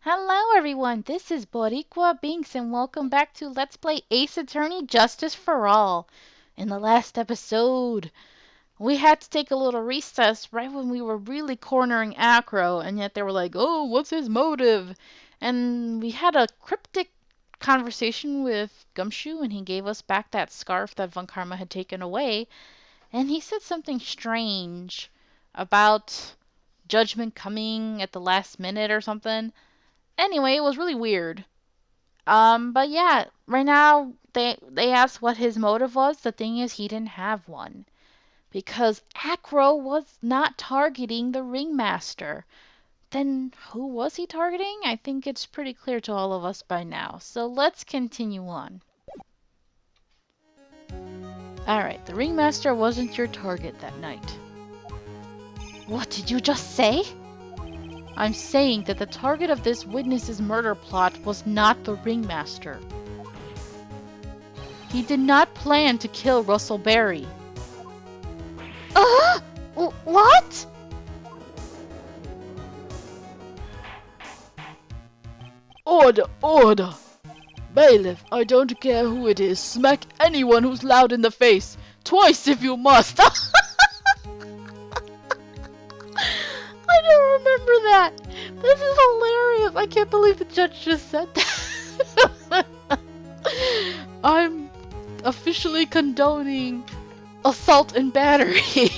Hello everyone, this is Boricua Binks and welcome back to Let's Play Ace Attorney Justice for All. In the last episode, we had to take a little recess right when we were really cornering Acro, and yet they were like, oh, what's his motive? And we had a cryptic conversation with Gumshoe and he gave us back that scarf that Von Karma had taken away, and he said something strange about judgment coming at the last minute or something. Anyway, it was really weird. But yeah, right now they asked what his motive was. The thing is, he didn't have one because Acro was not targeting the ringmaster. Then who was he targeting? I think it's pretty clear to all of us by now. So let's continue on. Alright, the ringmaster wasn't your target that night. What did you just say? I'm saying that the target of this witness's murder plot was not the ringmaster. He did not plan to kill Russell Berry. What? Order, order! Bailiff, I don't care who it is. Smack anyone who's loud in the face. Twice if you must. I don't remember that. This is hilarious. I can't believe the judge just said that. I'm officially condoning assault and battery.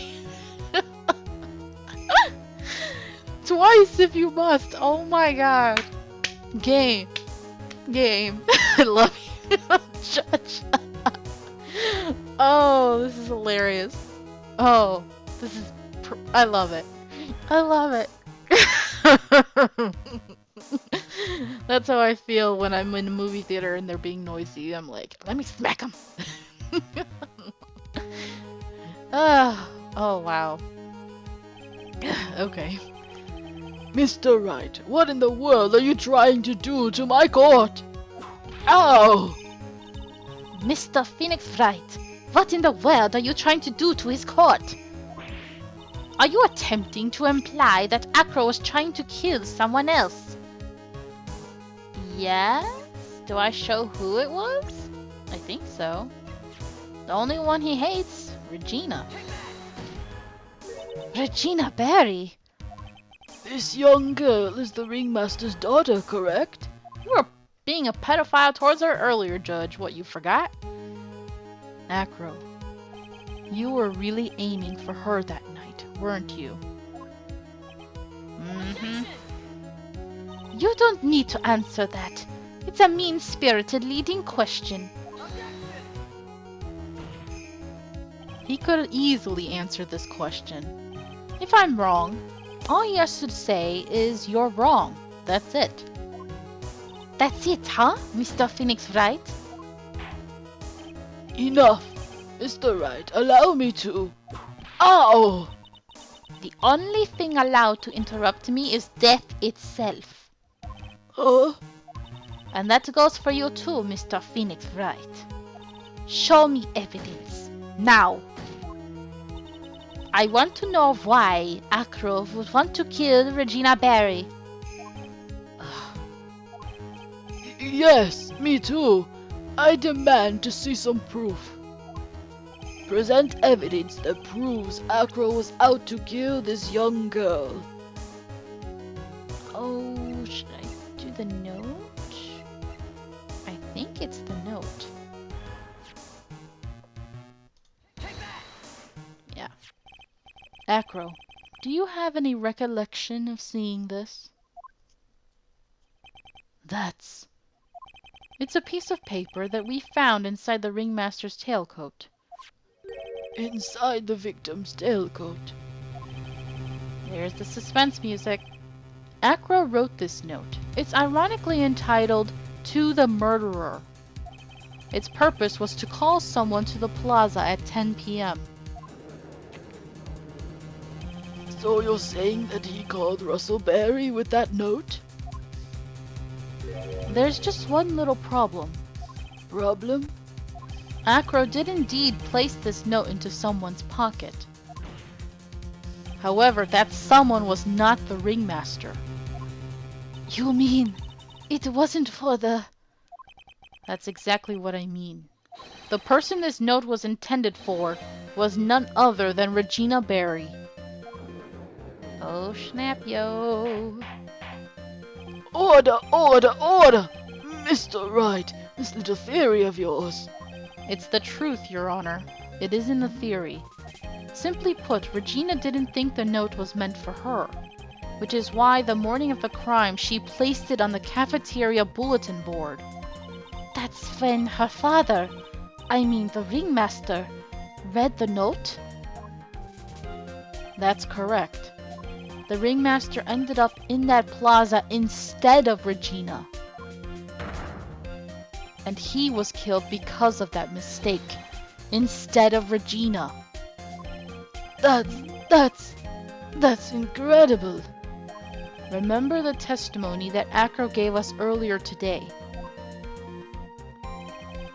Twice if you must. Oh my god. Game. I love you, Judge. Oh, this is hilarious. Oh, I love it. I love it. That's how I feel when I'm in a movie theater and they're being noisy. I'm like, let me smack them. Oh, wow. Okay. Mr. Wright, what in the world are you trying to do to my court? Ow! Mr. Phoenix Wright, what in the world are you trying to do to his court? Are you attempting to imply that Acro was trying to kill someone else? Yes? Do I show who it was? I think so. The only one he hates, Regina. Regina Berry? This young girl is the ringmaster's daughter, correct? You were being a pedophile towards her earlier, Judge. What, you forgot? Acro, you were really aiming for her that night, weren't you? Mm-hmm. You don't need to answer that. It's a mean-spirited leading question. He could easily answer this question. If I'm wrong, all he has to say is you're wrong. That's it. That's it, huh, Mr. Phoenix Wright? Enough! Mr. Wright, allow me to... Ow! The only thing allowed to interrupt me is death itself. Huh? And that goes for you too, Mr. Phoenix Wright. Show me evidence. Now. I want to know why Acro would want to kill Regina Berry. Yes, me too. I demand to see some proof. Present evidence that proves Acro was out to kill this young girl. Oh, should I do the note? I think it's the note. Yeah. Acro, do you have any recollection of seeing this? It's a piece of paper that we found inside the ringmaster's tailcoat. Inside the victim's tailcoat. There's the suspense music. Acro wrote this note. It's ironically entitled, To the Murderer. Its purpose was to call someone to the plaza at 10 p.m. So you're saying that he called Russell Berry with that note? There's just one little problem. Problem? Acro did indeed place this note into someone's pocket. However, that someone was not the ringmaster. You mean it wasn't for the... That's exactly what I mean. The person this note was intended for was none other than Regina Barry. Oh, snap, yo. Order, order, order! Mr. Wright, this little theory of yours. It's the truth, Your Honor. It isn't a theory. Simply put, Regina didn't think the note was meant for her, which is why the morning of the crime she placed it on the cafeteria bulletin board. That's when her father, I mean the ringmaster, read the note? That's correct. The ringmaster ended up in that plaza instead of Regina. And he was killed because of that mistake, instead of Regina. That's incredible. Remember the testimony that Acro gave us earlier today.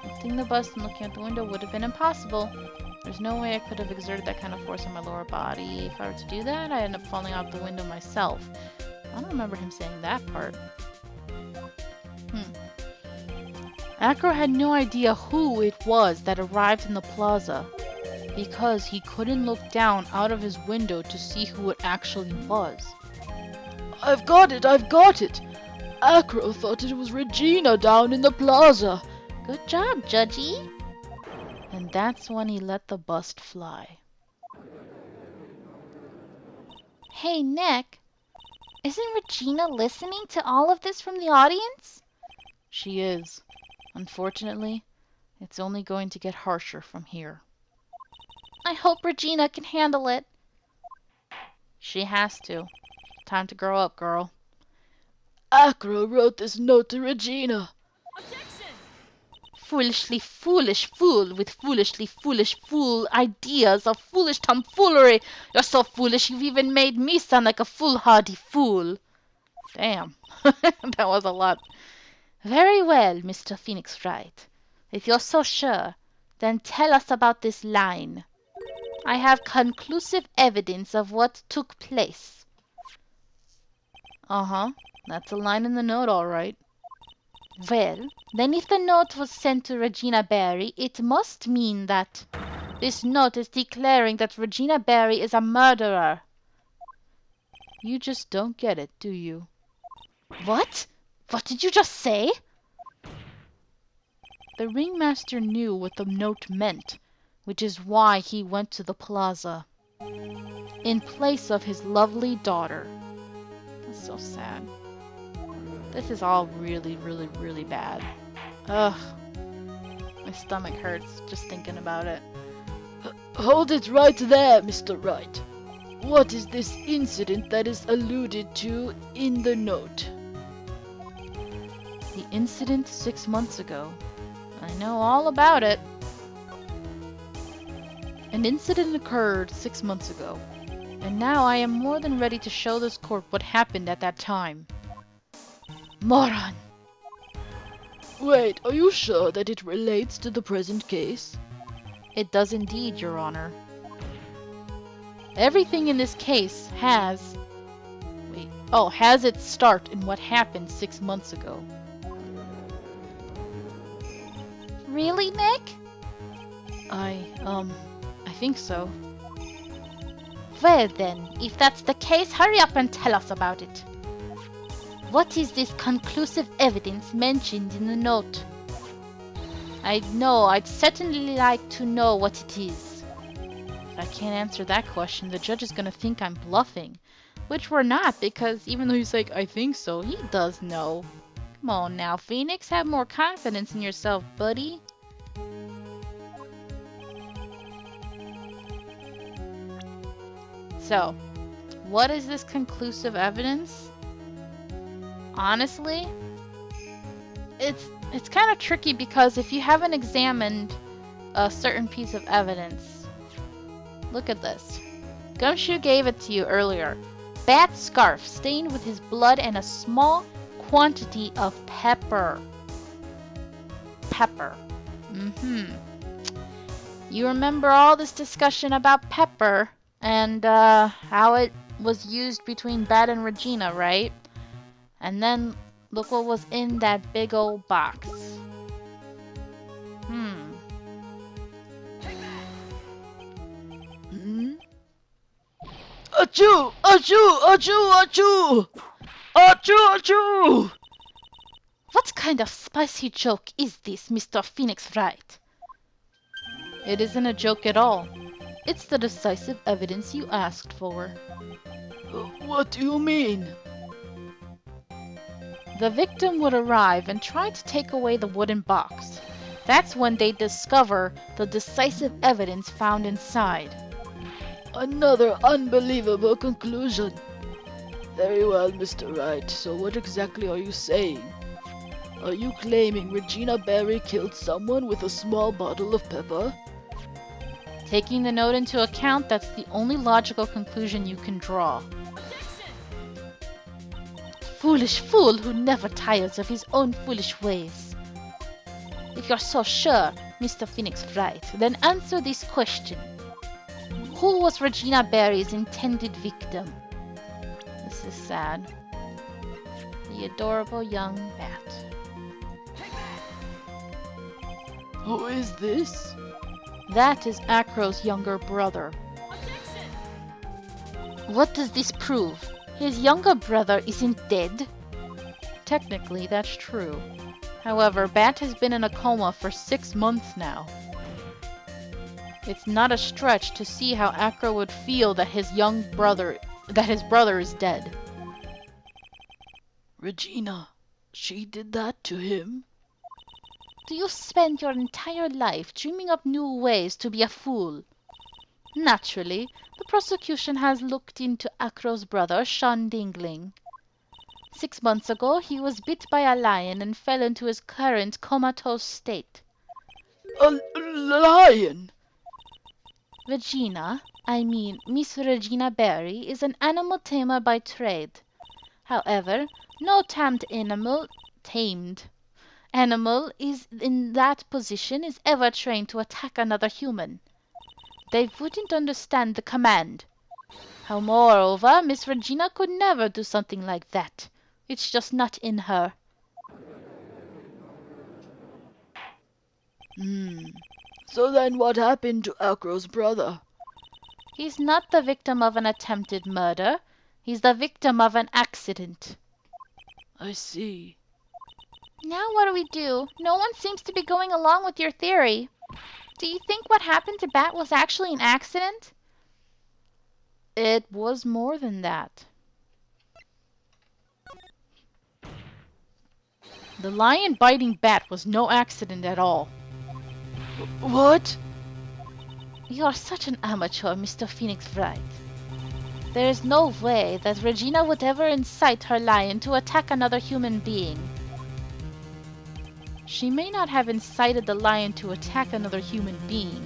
Lifting the bus and looking out the window would have been impossible. There's no way I could have exerted that kind of force on my lower body. If I were to do that, I'd end up falling out the window myself. I don't remember him saying that part. Acro had no idea who it was that arrived in the plaza, because he couldn't look down out of his window to see who it actually was. I've got it! Acro thought it was Regina down in the plaza. Good job, Judgy! And that's when he let the bust fly. Hey, Nick. Isn't Regina listening to all of this from the audience? She is. Unfortunately, it's only going to get harsher from here. I hope Regina can handle it. She has to. Time to grow up, girl. Acro wrote this note to Regina. Foolishly foolish fool with foolishly foolish fool ideas of foolish tomfoolery. You're so foolish you've even made me sound like a foolhardy fool. Damn. That was a lot. Very well, Mr. Phoenix Wright. If you're so sure, then tell us about this line. I have conclusive evidence of what took place. Uh-huh. That's a line in the note, all right. Well, then if the note was sent to Regina Barry, it must mean that this note is declaring that Regina Barry is a murderer. You just don't get it, do you? What? What did you just say? The ringmaster knew what the note meant, which is why he went to the plaza. In place of his lovely daughter. That's so sad. This is all really, really, really bad. Ugh. My stomach hurts just thinking about it. Hold it right there, Mr. Wright. What is this incident that is alluded to in the note? The incident 6 months ago. I know all about it. An incident occurred 6 months ago, and now I am more than ready to show this court what happened at that time. Moron! Wait, are you sure that it relates to the present case? It does indeed, Your Honor. Everything in this case has its start in what happened 6 months ago. Really, Nick? I think so. Well then, if that's the case, hurry up and tell us about it. What is this conclusive evidence mentioned in the note? I'd certainly like to know what it is. If I can't answer that question, the judge is gonna think I'm bluffing. Which we're not, because even though he's like, I think so, he does know. Come on now, Phoenix, have more confidence in yourself, buddy. So, what is this conclusive evidence? Honestly, it's kind of tricky because if you haven't examined a certain piece of evidence, look at this. Gumshoe gave it to you earlier. Bat scarf stained with his blood and a small quantity of pepper. Pepper. You remember all this discussion about pepper and how it was used between Bat and Regina, right? And then look what was in that big old box. Hmm? Achoo! Achoo! Achoo! Achoo! Achoo! Achoo! What kind of spicy joke is this, Mr. Phoenix Wright? It isn't a joke at all. It's the decisive evidence you asked for. What do you mean? The victim would arrive and try to take away the wooden box. That's when they discover the decisive evidence found inside. Another unbelievable conclusion. Very well, Mr. Wright. So what exactly are you saying? Are you claiming Regina Barry killed someone with a small bottle of pepper? Taking the note into account, that's the only logical conclusion you can draw. Foolish fool who never tires of his own foolish ways. If you're so sure, Mr. Phoenix Wright, then answer this question. Who was Regina Barry's intended victim? This is sad. The adorable young bat. Who is this? That is Acro's younger brother. What does this prove? His younger brother isn't dead? Technically, that's true. However, Bat has been in a coma for 6 months now. It's not a stretch to see how Acro would feel that his brother is dead. Regina, she did that to him? Do you spend your entire life dreaming up new ways to be a fool? Naturally, the prosecution has looked into Acro's brother, Sean Dingling. 6 months ago, he was bit by a lion and fell into his current comatose state. A lion? Miss Regina Barry, is an animal tamer by trade. However, no tamed animal is in that position is ever trained to attack another human. They wouldn't understand the command. Moreover, Miss Regina could never do something like that. It's just not in her. So then what happened to Acro's brother? He's not the victim of an attempted murder. He's the victim of an accident. I see. Now what do we do? No one seems to be going along with your theory. Do you think what happened to Bat was actually an accident? It was more than that. The lion biting Bat was no accident at all. What? You're such an amateur, Mr. Phoenix Wright. There is no way that Regina would ever incite her lion to attack another human being. She may not have incited the lion to attack another human being,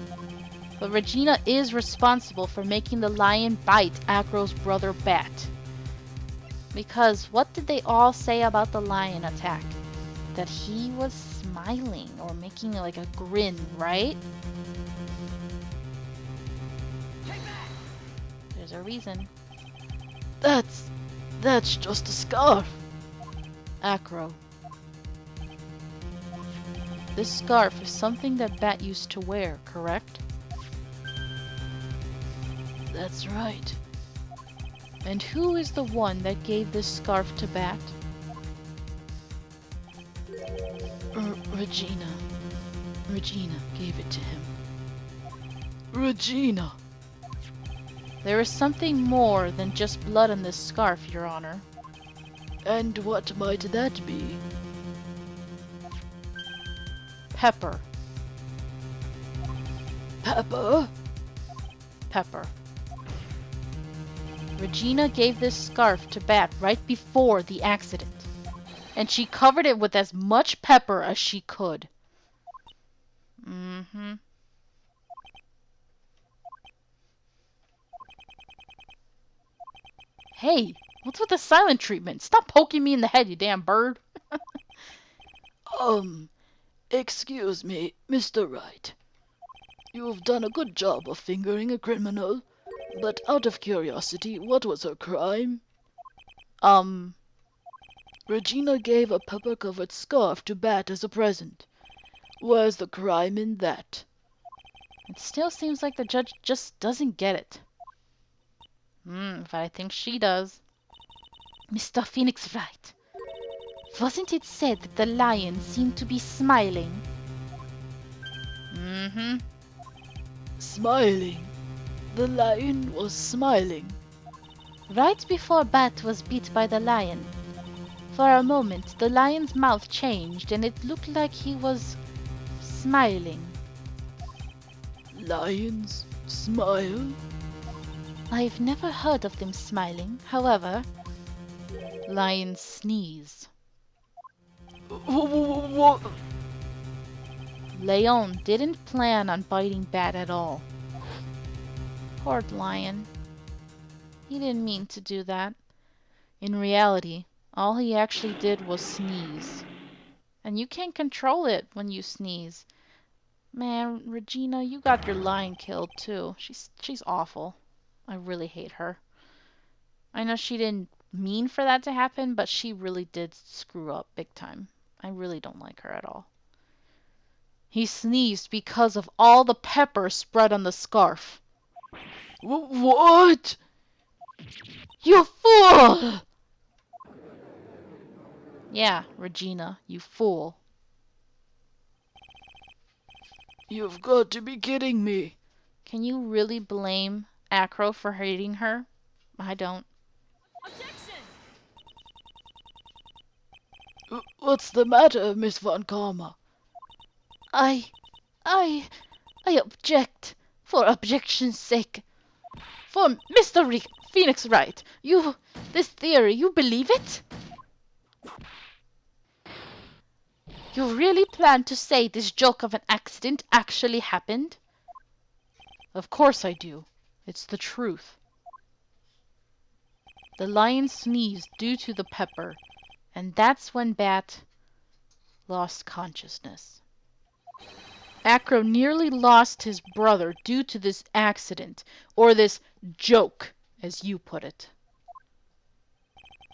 but Regina is responsible for making the lion bite Acro's brother Bat. Because what did they all say about the lion attack? That he was smiling or making like a grin, right? There's a reason. That's just a scarf. Acro. This scarf is something that Bat used to wear, correct? That's right. And who is the one that gave this scarf to Bat? Regina. Regina gave it to him. Regina! There is something more than just blood on this scarf, Your Honor. And what might that be? Pepper. Pepper? Pepper. Regina gave this scarf to Bat right before the accident, and she covered it with as much pepper as she could. Hey, what's with the silent treatment? Stop poking me in the head, you damn bird. Excuse me, Mr. Wright. You've done a good job of fingering a criminal, but out of curiosity, what was her crime? Regina gave a pepper-covered scarf to Bat as a present. Where's the crime in that? It still seems like the judge just doesn't get it. But I think she does. Mr. Phoenix right. Wasn't it said that the lion seemed to be smiling? Mm-hmm. Smiling. The lion was smiling. Right before Bat was bit by the lion. For a moment, the lion's mouth changed and it looked like he was smiling. Lions smile? I've never heard of them smiling. However, lions sneeze. What? Leon didn't plan on biting Bat at all. Poor lion. He didn't mean to do that. In reality, all he actually did was sneeze. And you can't control it when you sneeze. Man, Regina, you got your lion killed too. She's awful. I really hate her. I know she didn't mean for that to happen, but she really did screw up big time. I really don't like her at all. He sneezed because of all the pepper spread on the scarf. What? You fool! Yeah, Regina, you fool. You've got to be kidding me. Can you really blame Acro for hating her? I don't. Objection! What's the matter, Miss Von Karma? I object for objection's sake. For Mr. Phoenix Wright, this theory, you believe it? You really plan to say this joke of an accident actually happened? Of course I do. It's the truth. The lion sneezed due to the pepper, and that's when Bat lost consciousness. Acro nearly lost his brother due to this accident, or this joke, as you put it.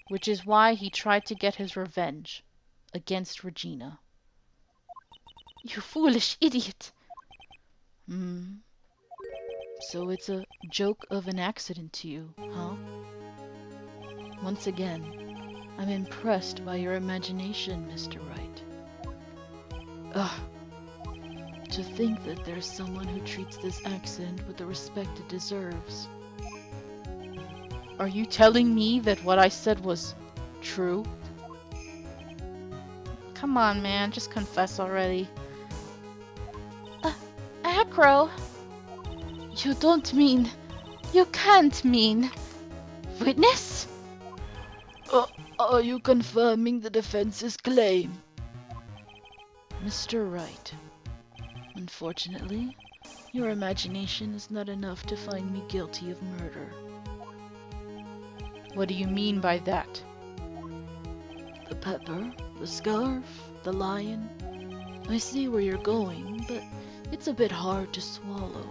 Which is why he tried to get his revenge against Regina. You foolish idiot! So it's a joke of an accident to you, huh? Once again, I'm impressed by your imagination, Mr. Wright. Ugh. To think that there's someone who treats this accident with the respect it deserves. Are you telling me that what I said was true? Come on, man, just confess already. Acro! You don't mean... You can't mean... Witness? Are you confirming the defense's claim? Mr. Wright, unfortunately, your imagination is not enough to find me guilty of murder. What do you mean by that? The pepper, the scarf, the lion. I see where you're going, but it's a bit hard to swallow.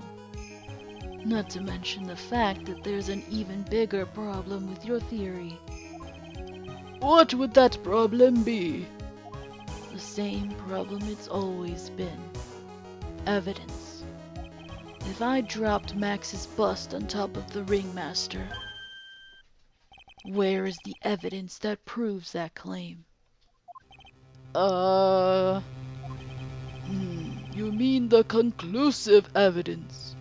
Not to mention the fact that there's an even bigger problem with your theory. What would that problem be? The same problem it's always been. Evidence. If I dropped Max's bust on top of the ringmaster, where is the evidence that proves that claim? You mean the conclusive evidence?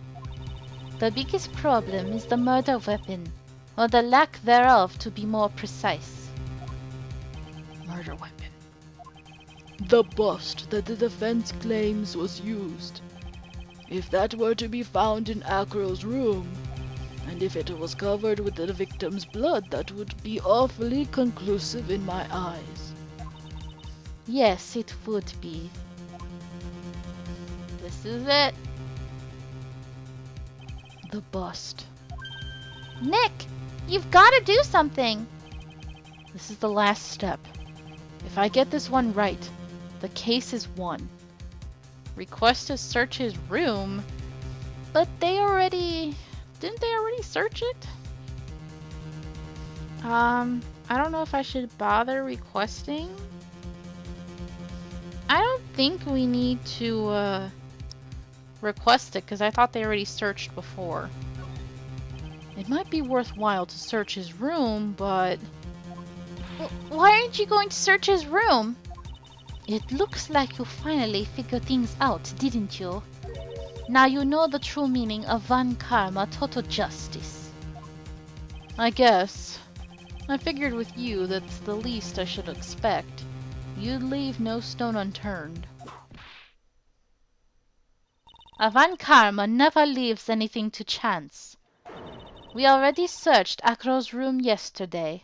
The biggest problem is the murder weapon, or the lack thereof to be more precise. Murder weapon. The bust that the defense claims was used. If that were to be found in Acro's room, and if it was covered with the victim's blood, that would be awfully conclusive in my eyes. Yes, it would be. This is it. The bust. Nick, you've got to do something. This is the last step. If I get this one right, the case is won. Request to search his room, but didn't they already search it? I I don't know if I should bother requesting. I don't think we need to request it because I thought they already searched before. It might be worthwhile to search his room, but... Why aren't you going to search his room? It looks like you finally figured things out, didn't you? Now you know the true meaning of Van Karma, total justice. I guess. I figured with you that's the least I should expect. You'd leave no stone unturned. A Van Karma never leaves anything to chance. We already searched Akro's room yesterday.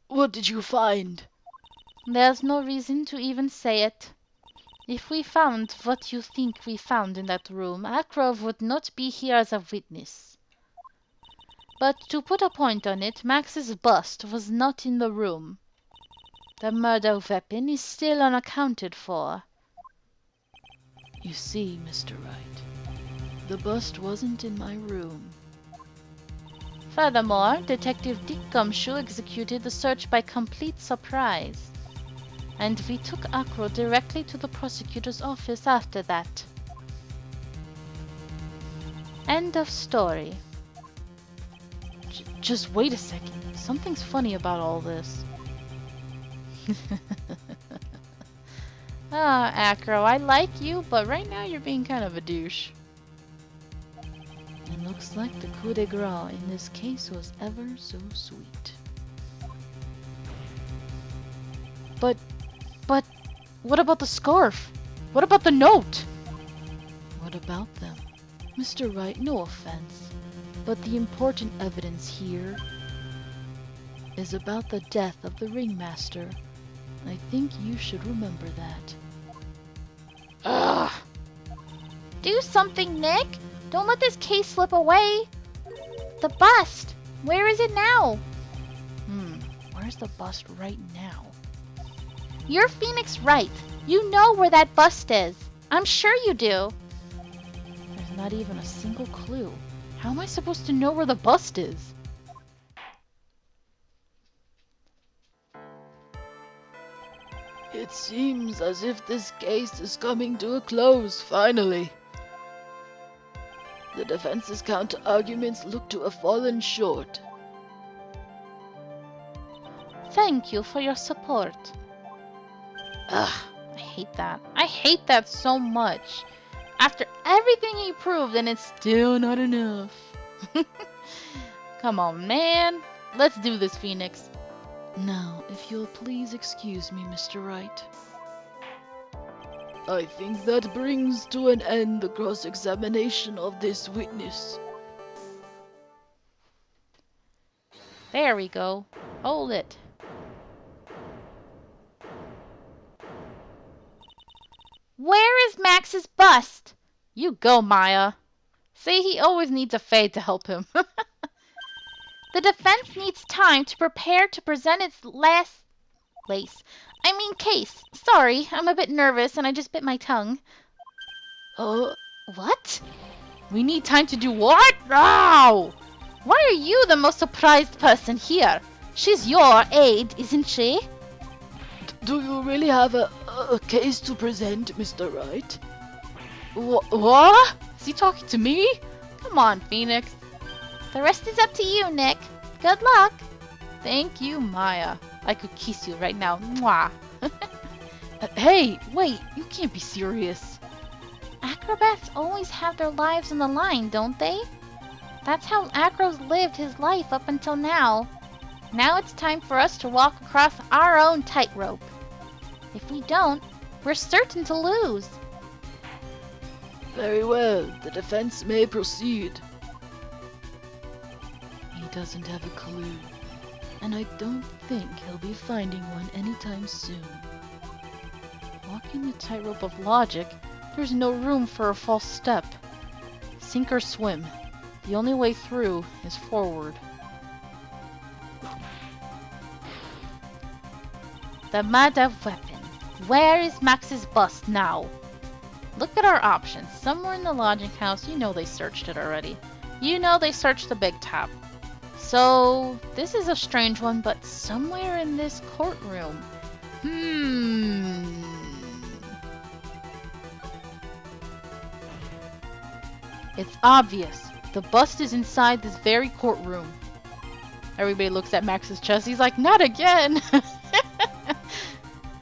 What did you find? There's no reason to even say it. If we found what you think we found in that room, Akro would not be here as a witness. But to put a point on it, Max's bust was not in the room. The murder weapon is still unaccounted for. You see, Mr. Wright, the bust wasn't in my room. Furthermore, Detective Dick Gumshoe executed the search by complete surprise. And we took Akro directly to the prosecutor's office after that. End of story. Just wait a second. Something's funny about all this. Ah, Akro, I like you, but right now you're being kind of a douche. It looks like the coup de grace in this case was ever so sweet. But, what about the scarf? What about the note? What about them? Mr. Wright, no offense, but the important evidence here is about the death of the ringmaster. I think you should remember that. Ugh! Do something, Nick! Don't let this case slip away! The bust! Where is it now? Where's the bust right now? You're Phoenix Wright. You know where that bust is. I'm sure you do. There's not even a single clue. How am I supposed to know where the bust is? It seems as if this case is coming to a close, finally. The defense's counter-arguments look to have fallen short. Thank you for your support. Ugh, I hate that. I hate that so much. After everything he proved and it's still not enough. Come on, man. Let's do this, Phoenix. Now, if you'll please excuse me, Mr. Wright. I think that brings to an end the cross-examination of this witness. There we go. Hold it. Where is Max's bust? You go, Maya. See, he always needs a fade to help him. The defense needs time to prepare to present its case. Sorry, I'm a bit nervous and I just bit my tongue. What? We need time to do what? Now! Why are you the most surprised person here? She's your aide, isn't she? Do you really have a case to present, Mr. Wright? What? Is he talking to me? Come on, Phoenix. The rest is up to you, Nick. Good luck. Thank you, Maya. I could kiss you right now. Mwah. Hey, wait, you can't be serious. Acrobats always have their lives on the line, don't they? That's how Acro's lived his life up until now. Now it's time for us to walk across our own tightrope. If we don't, we're certain to lose. Very well, the defense may proceed. He doesn't have a clue, and I don't think he'll be finding one anytime soon. Walking the tightrope of logic, there's no room for a false step. Sink or swim. The only way through is forward. The murder weapon. Where is Max's bust now? Look at our options. Somewhere in the lodging house. You know they searched it already. You know they searched the big top. So, this is a strange one, but somewhere in this courtroom. It's obvious. The bust is inside this very courtroom. Everybody looks at Max's chest. He's like, not again!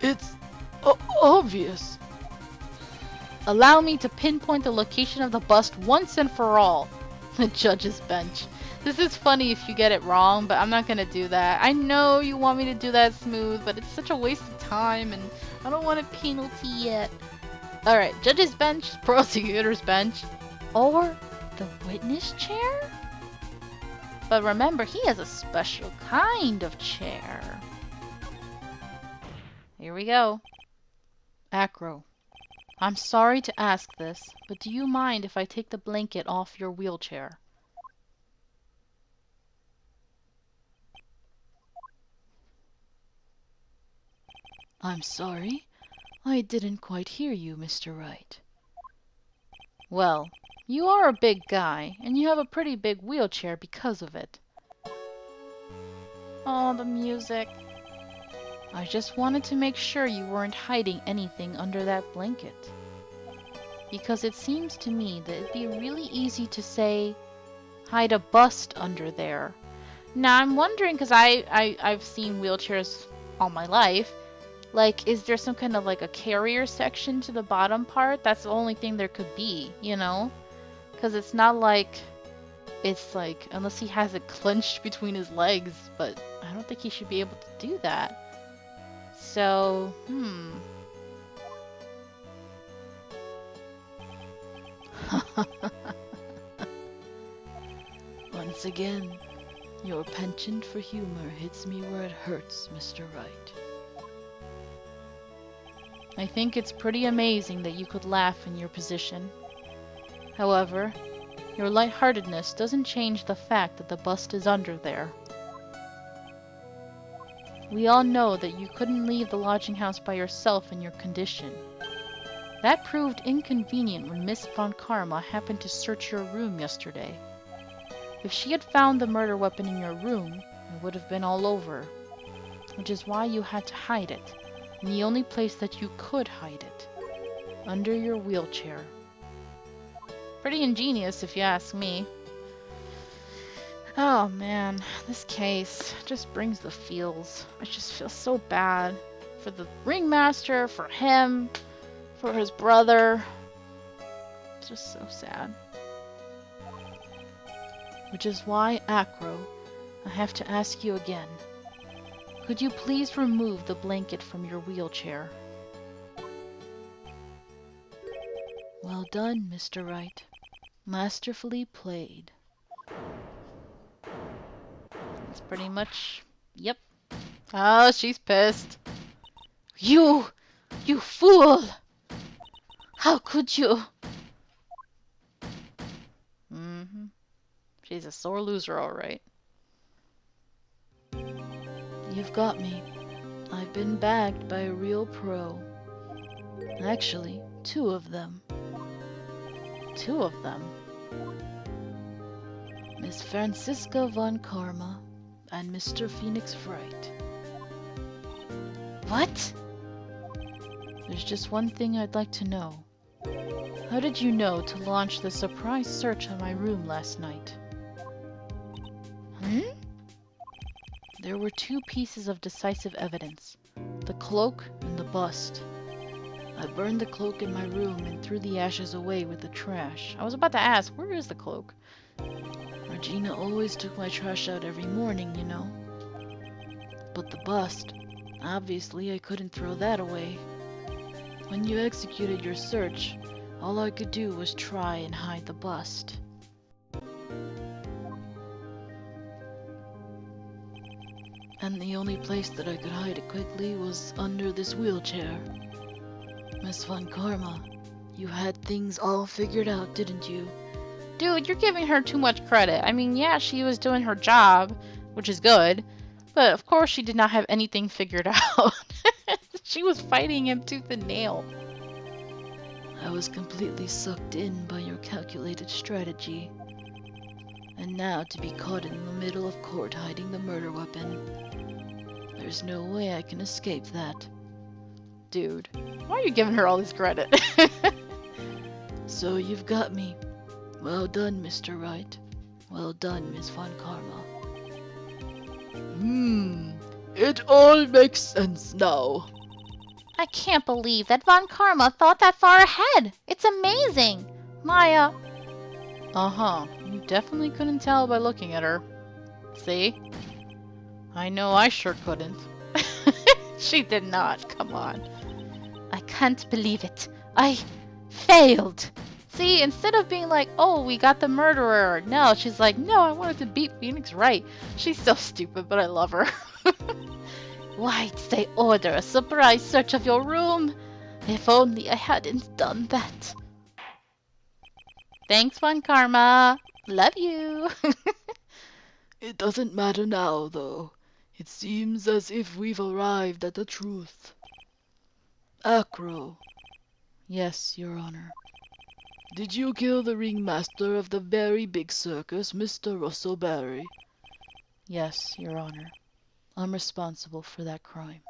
It's obvious. Allow me to pinpoint the location of the bust once and for all. The judge's bench. This is funny if you get it wrong, but I'm not gonna do that. I know you want me to do that smooth, but it's such a waste of time, and I don't want a penalty yet. Alright, judge's bench, prosecutor's bench, or the witness chair? But remember, he has a special kind of chair. Here we go. Acro, I'm sorry to ask this, but do you mind if I take the blanket off your wheelchair? I'm sorry. I didn't quite hear you, Mr. Wright. Well, you are a big guy, and you have a pretty big wheelchair because of it. Oh, the music. I just wanted to make sure you weren't hiding anything under that blanket. Because it seems to me that it'd be really easy to say, hide a bust under there. Now, I'm wondering, because I've seen wheelchairs all my life, like, is there some kind of, like, a carrier section to the bottom part? That's the only thing there could be, you know? Because it's not like, it's like, unless he has it clenched between his legs, but I don't think he should be able to do that. So, Once again, your penchant for humor hits me where it hurts, Mr. Wright. I think it's pretty amazing that you could laugh in your position. However, your lightheartedness doesn't change the fact that the bust is under there. We all know that you couldn't leave the lodging house by yourself in your condition. That proved inconvenient when Miss Von Karma happened to search your room yesterday. If she had found the murder weapon in your room, it would have been all over, which is why you had to hide it, in the only place that you could hide it, under your wheelchair. Pretty ingenious, if you ask me. Oh man, this case just brings the feels. I just feel so bad for the ringmaster, for him, for his brother. It's just so sad. Which is why, Acro, I have to ask you again. Could you please remove the blanket from your wheelchair? Well done, Mr. Wright. Masterfully played. That's pretty much... Yep. Oh, she's pissed. You fool! How could you? She's a sore loser, alright. You've got me. I've been bagged by a real pro. Actually, 2 of them. 2 of them? Miss Franziska von Karma and Mr. Phoenix Wright. What? There's just one thing I'd like to know. How did you know to launch the surprise search on my room last night? There were 2 pieces of decisive evidence, the cloak and the bust. I burned the cloak in my room and threw the ashes away with the trash. I was about to ask, where is the cloak? Regina always took my trash out every morning, you know. But the bust, obviously I couldn't throw that away. When you executed your search, all I could do was try and hide the bust. And the only place that I could hide it quickly was under this wheelchair. Miss Von Karma, you had things all figured out, didn't you? Dude, you're giving her too much credit. I mean, yeah, she was doing her job, which is good, but of course she did not have anything figured out. She was fighting him tooth and nail. I was completely sucked in by your calculated strategy. And now to be caught in the middle of court hiding the murder weapon. There's no way I can escape that. Dude, why are you giving her all this credit? So you've got me. Well done, Mr. Wright. Well done, Miss Von Karma. It all makes sense now. I can't believe that Von Karma thought that far ahead. It's amazing. Maya. Uh-huh. You definitely couldn't tell by looking at her. See? I know I sure couldn't. She did not. Come on. I can't believe it. I failed. See, instead of being like, oh, we got the murderer. No, she's like, no, I wanted to beat Phoenix Wright. She's so stupid, but I love her. Why did they order a surprise search of your room? If only I hadn't done that. Thanks, Von Karma. Love you. It doesn't matter now, though. It seems as if we've arrived at the truth. Acro. Yes, Your Honor. Did you kill the ringmaster of the very big circus, Mr. Russell Barry? Yes, Your Honor. I'm responsible for that crime.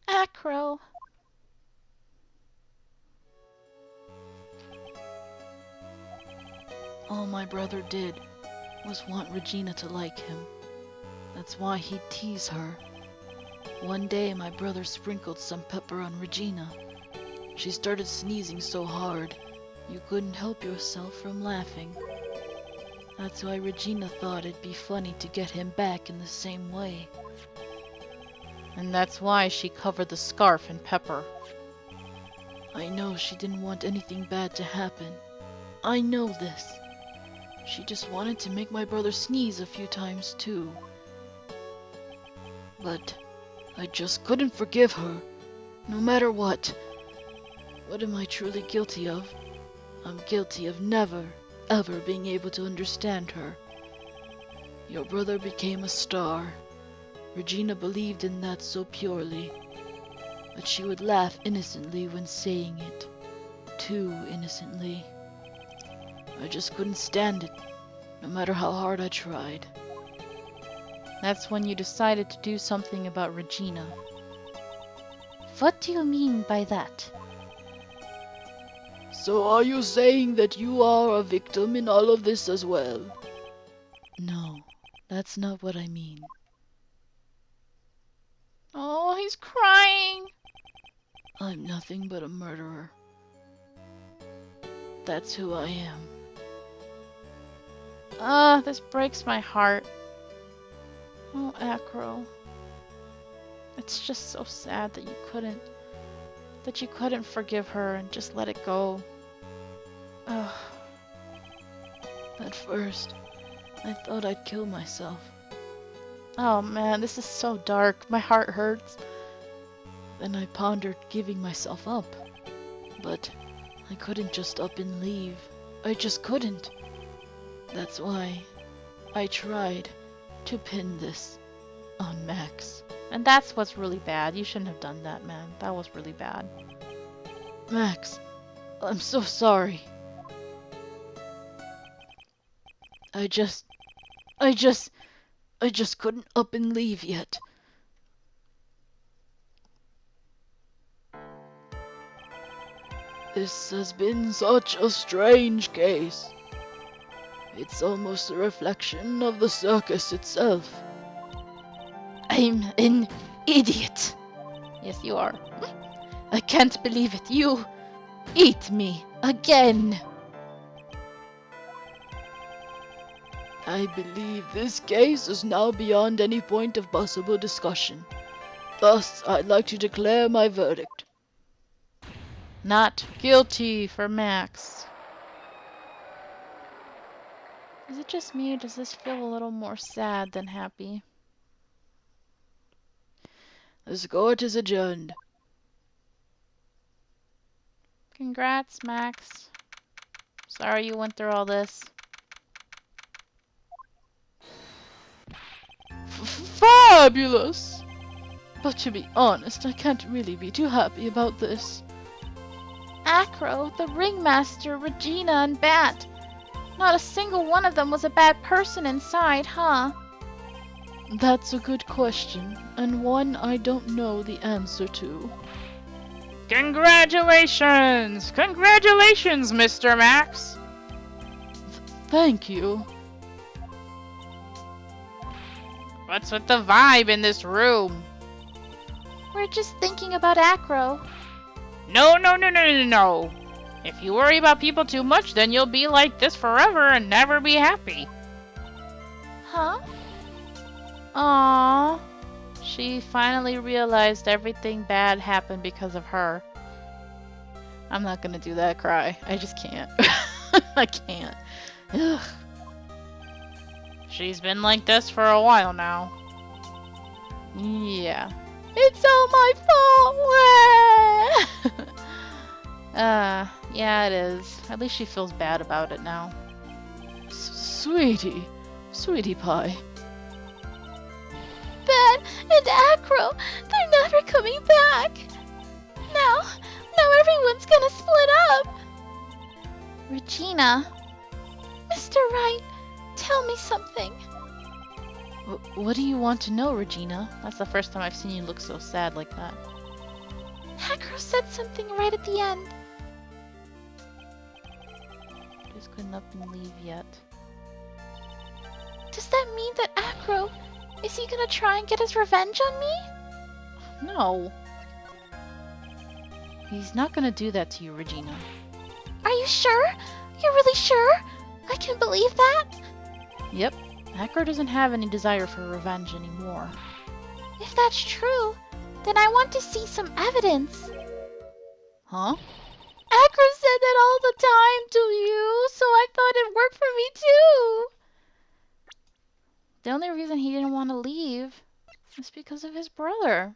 Acro. All my brother did was want Regina to like him. That's why he'd tease her. One day my brother sprinkled some pepper on Regina. She started sneezing so hard, you couldn't help yourself from laughing. That's why Regina thought it'd be funny to get him back in the same way. And that's why she covered the scarf in pepper. I know she didn't want anything bad to happen. I know this. She just wanted to make my brother sneeze a few times too. But I just couldn't forgive her, no matter what. What am I truly guilty of? I'm guilty of never, ever being able to understand her. Your brother became a star. Regina believed in that so purely. But she would laugh innocently when saying it. Too innocently. I just couldn't stand it, no matter how hard I tried. That's when you decided to do something about Regina. What do you mean by that? So are you saying that you are a victim in all of this as well? No, that's not what I mean. Oh, he's crying. I'm nothing but a murderer. That's who I am. This breaks my heart. Oh, Acro. It's just so sad that you couldn't forgive her and just let it go. Ugh. At first, I thought I'd kill myself. Oh man, this is so dark. My heart hurts. Then I pondered giving myself up. But I couldn't just up and leave. I just couldn't. That's why I tried to pin this on Max. And that's what's really bad. You shouldn't have done that, man. That was really bad. Max, I'm so sorry. I just couldn't up and leave yet. This has been such a strange case. It's almost a reflection of the circus itself. I'm an idiot. Yes, you are. I can't believe it. You eat me again. I believe this case is now beyond any point of possible discussion. Thus, I'd like to declare my verdict. Not guilty for Max. Is it just me, or does this feel a little more sad than happy? This court is adjourned. Congrats, Max. Sorry you went through all this. Fabulous! But to be honest, I can't really be too happy about this. Acro, the ringmaster, Regina, and Bat. Not a single one of them was a bad person inside, huh? That's a good question, and one I don't know the answer to. Congratulations! Congratulations, Mr. Max! Thank you. What's with the vibe in this room? We're just thinking about Acro. No. If you worry about people too much, then you'll be like this forever and never be happy. Huh? Aww. She finally realized everything bad happened because of her. I'm not gonna do that cry. I just can't. I can't. Ugh. She's been like this for a while now. Yeah. It's all my fault! Yeah, it is. At least she feels bad about it now. Sweetie pie. Ben and Acro, they're never coming back. Now everyone's gonna split up. Regina. Mr. Wright, tell me something. What do you want to know, Regina? That's the first time I've seen you look so sad like that. Acro said something right at the end. Just couldn't up and leave yet. Does that mean that Acro, is he gonna try and get his revenge on me? No. He's not gonna do that to you, Regina. Are you sure? You're really sure? I can believe that? Yep. Acro doesn't have any desire for revenge anymore. If that's true, then I want to see some evidence. Huh? Acro said that all the time to you, so I thought it worked for me too. The only reason he didn't want to leave is because of his brother.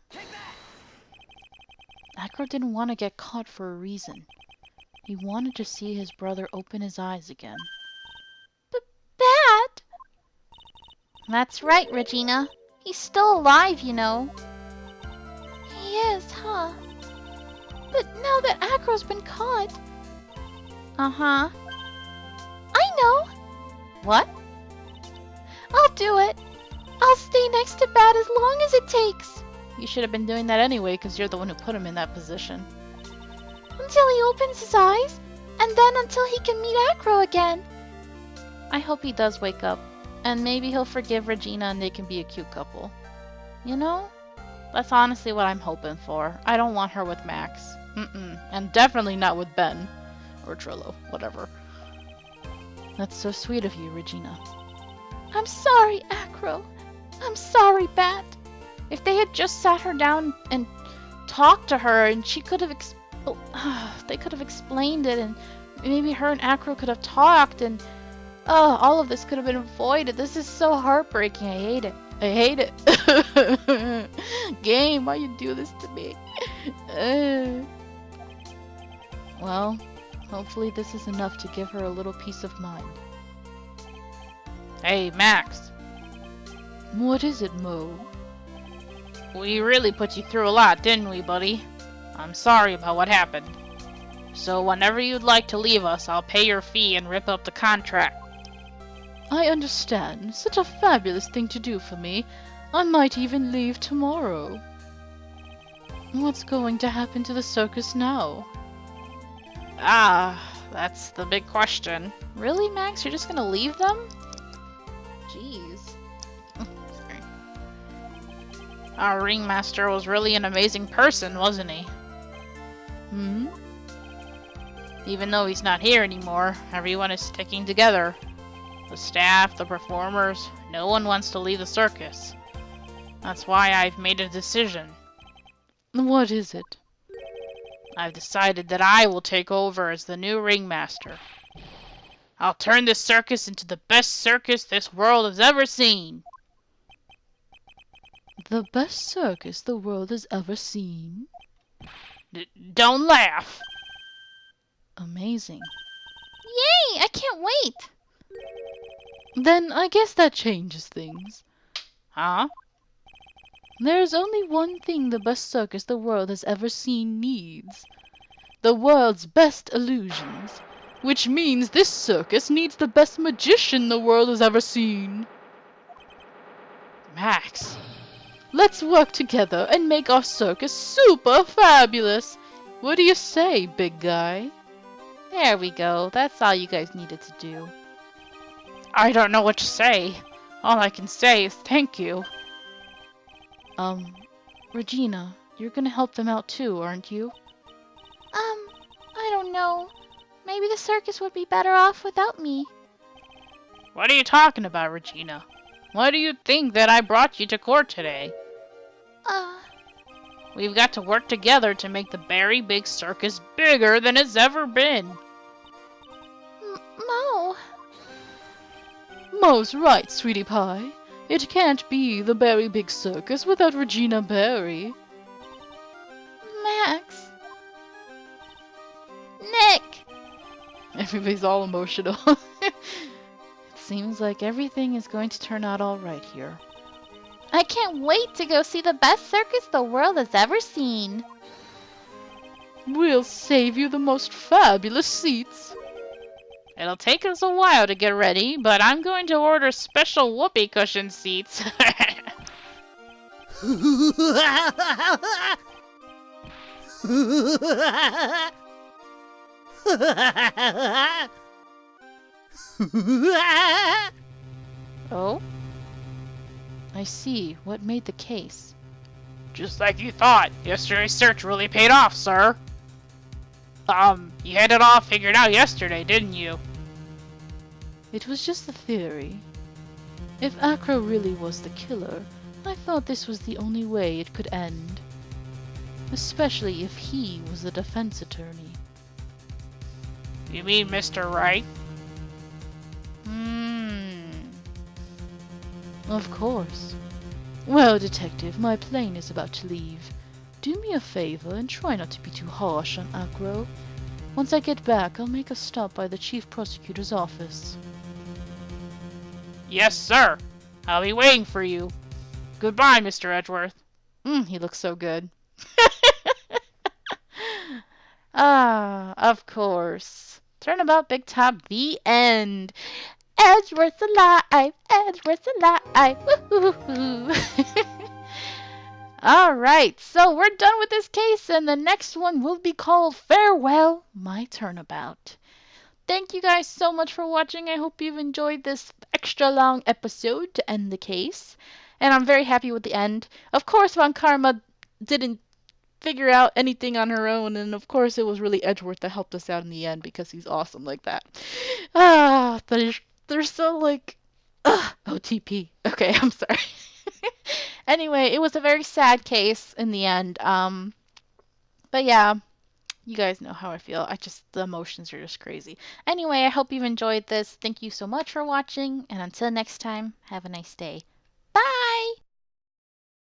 Acro didn't want to get caught for a reason. He wanted to see his brother open his eyes again. Bad? That's right, Regina. He's still alive, you know. He is, huh? But now that Acro's been caught... Uh-huh. I know! What? I'll do it! I'll stay next to Bad as long as it takes! You should have been doing that anyway, because you're the one who put him in that position. Until he opens his eyes, and then until he can meet Acro again. I hope he does wake up, and maybe he'll forgive Regina and they can be a cute couple. You know? That's honestly what I'm hoping for. I don't want her with Max. And definitely not with Ben. Or Trillo, whatever. That's so sweet of you, Regina. I'm sorry, Acro. I'm sorry, Bat. If they had just sat her down and talked to her, and she could have they could have explained it, and maybe her and Acro could have talked, and all of this could have been avoided. This is so heartbreaking. I hate it. I hate it. Game, why you do this to me? Well, hopefully this is enough to give her a little peace of mind. Hey, Max. What is it, Mo? We really put you through a lot, didn't we, buddy? I'm sorry about what happened. So whenever you'd like to leave us, I'll pay your fee and rip up the contract. I understand. Such a fabulous thing to do for me. I might even leave tomorrow. What's going to happen to the circus now? That's the big question. Really, Max? You're just gonna leave them? Jeez. Sorry. Our ringmaster was really an amazing person, wasn't he? Even though he's not here anymore, everyone is sticking together. The staff, the performers, no one wants to leave the circus. That's why I've made a decision. What is it? I've decided that I will take over as the new ringmaster. I'll turn this circus into the best circus this world has ever seen. The best circus the world has ever seen? Don't laugh! Amazing. Yay! I can't wait! Then I guess that changes things. Huh? There's only one thing the best circus the world has ever seen needs. The world's best illusions. Which means this circus needs the best magician the world has ever seen. Max, Let's work together and make our circus super fabulous. What do you say, big guy? There we go. That's all you guys needed to do. I don't know what to say. All I can say is thank you. Regina, you're gonna help them out too, aren't you? I don't know. Maybe the circus would be better off without me. What are you talking about, Regina? Why do you think that I brought you to court today? We've got to work together to make the Berry Big Circus bigger than it's ever been. Mo. Mo's right, sweetie pie. It can't be the Berry Big Circus without Regina Berry. Max. Nick. Everybody's all emotional. It seems like everything is going to turn out all right here. I can't wait to go see the best circus the world has ever seen. We'll save you the most fabulous seats. It'll take us a while to get ready, but I'm going to order special whoopee cushion seats. Oh? I see. What made the case? Just like you thought. Yesterday's search really paid off, sir. You had it all figured out yesterday, didn't you? It was just a theory. If Acro really was the killer, I thought this was the only way it could end. Especially if he was the defense attorney. You mean Mr. Wright? Of course. Well, Detective, my plane is about to leave. Do me a favor and try not to be too harsh on Acro. Once I get back, I'll make a stop by the Chief Prosecutor's office. Yes, sir. I'll be waiting for you. Goodbye, Mr. Edgeworth. He looks so good. Ah, of course. Turnabout Big Top, the end. Edgeworth's alive! Edgeworth's alive! Woo-hoo-hoo-hoo. Alright, so we're done with this case, and the next one will be called Farewell, My Turnabout. Thank you guys so much for watching. I hope you've enjoyed this extra long episode to end the case. And I'm very happy with the end. Of course, Von Karma didn't figure out anything on her own, and of course it was really Edgeworth that helped us out in the end because he's awesome like that. They're so like, OTP. Okay, I'm sorry. Anyway, it was a very sad case in the end. But yeah, you guys know how I feel. The emotions are just crazy. Anyway, I hope you've enjoyed this. Thank you so much for watching, and until next time, have a nice day.